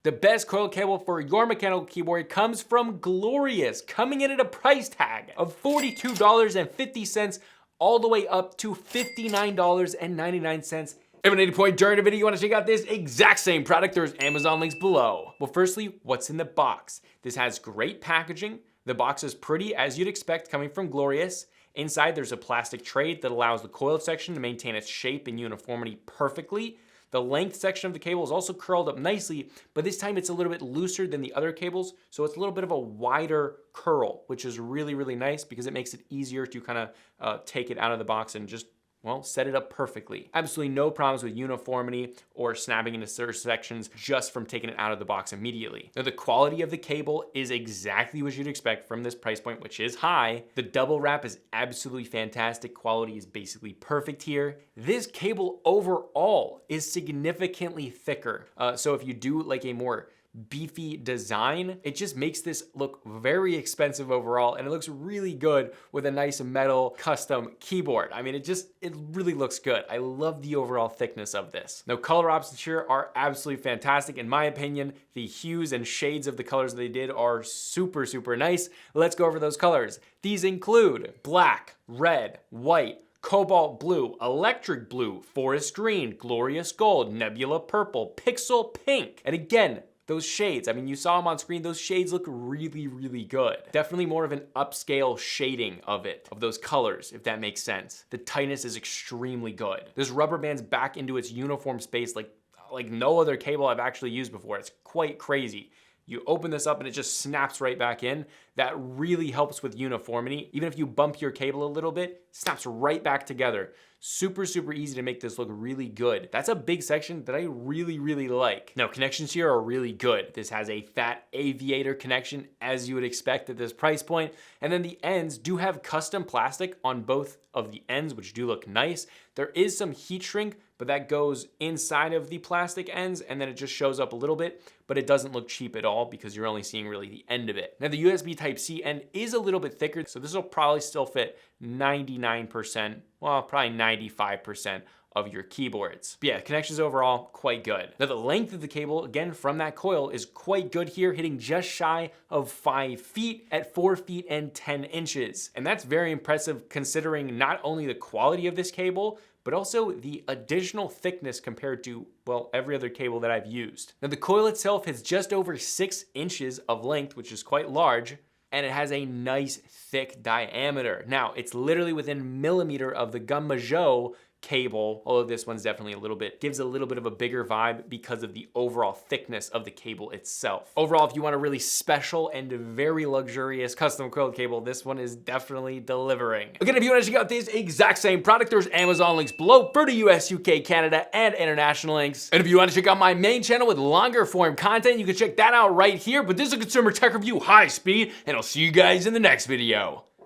The best coiled cable for your mechanical keyboard comes from Glorious, coming in at a price tag of $42.50 all the way up to $59.99. If at any point during the video you want to check out this exact same product, there's Amazon links below. Well, firstly, what's in the box? This has great packaging. The box is pretty, as you'd expect coming from Glorious. Inside, there's a plastic tray that allows the coiled section to maintain its shape and uniformity perfectly. The length section of the cable is also curled up nicely, but this time it's a little bit looser than the other cables, so it's a little bit of a wider curl, which is really, really nice because it makes it easier to kind of take it out of the box and just, well, set it up perfectly. Absolutely no problems with uniformity or snapping into certain sections just from taking it out of the box immediately. Now, the quality of the cable is exactly what you'd expect from this price point, which is high. The double wrap is absolutely fantastic. Quality is basically perfect here. This cable overall is significantly thicker. So if you do like a more beefy design, it just makes this look very expensive overall, and it looks really good with a nice metal custom keyboard. I mean, it really looks good. I love the overall thickness of this. Now, color options here are absolutely fantastic. In my opinion, the hues and shades of the colors they did are super, super nice. Let's go over those colors. These include black, red, white, cobalt blue, electric blue, forest green, glorious gold, nebula purple, pixel pink. And again, those shades, I mean, you saw them on screen, those shades look really, really good. Definitely more of an upscale shading of it, of those colors, if that makes sense. The tightness is extremely good. This rubber bands back into its uniform space like no other cable I've actually used before. It's quite crazy. You open this up and it just snaps right back in. That really helps with uniformity. Even if you bump your cable a little bit, it snaps right back together. Super, super easy to make this look really good. That's a big section that I really, really like. Now, connections here are really good. This has a fat aviator connection, as you would expect at this price point. And then the ends do have custom plastic on both of the ends, which do look nice. There is some heat shrink, but that goes inside of the plastic ends, and then it just shows up a little bit, but it doesn't look cheap at all because you're only seeing really the end of it. Now, the USB Type-C end is a little bit thicker, so this will probably still fit 99%, well, probably 95% of your keyboards. But yeah, connections overall, quite good. Now, the length of the cable, again, from that coil is quite good here, hitting just shy of 5 feet at 4 feet and 10 inches. And that's very impressive considering not only the quality of this cable, but also the additional thickness compared to, well, every other cable that I've used. Now, the coil itself has just over 6 inches of length, which is quite large, and it has a nice thick diameter. Now, it's literally within millimeter of the Gamma cable, although this one's definitely gives a little bit of a bigger vibe because of the overall thickness of the cable itself. Overall, if you want a really special and very luxurious custom coiled cable, this one is definitely delivering. Again, if you want to check out this exact same product, there's Amazon links below for the US, UK, Canada, and international links. And if you want to check out my main channel with longer form content, you can check that out right here. But this is a consumer tech review, high speed, and I'll see you guys in the next video.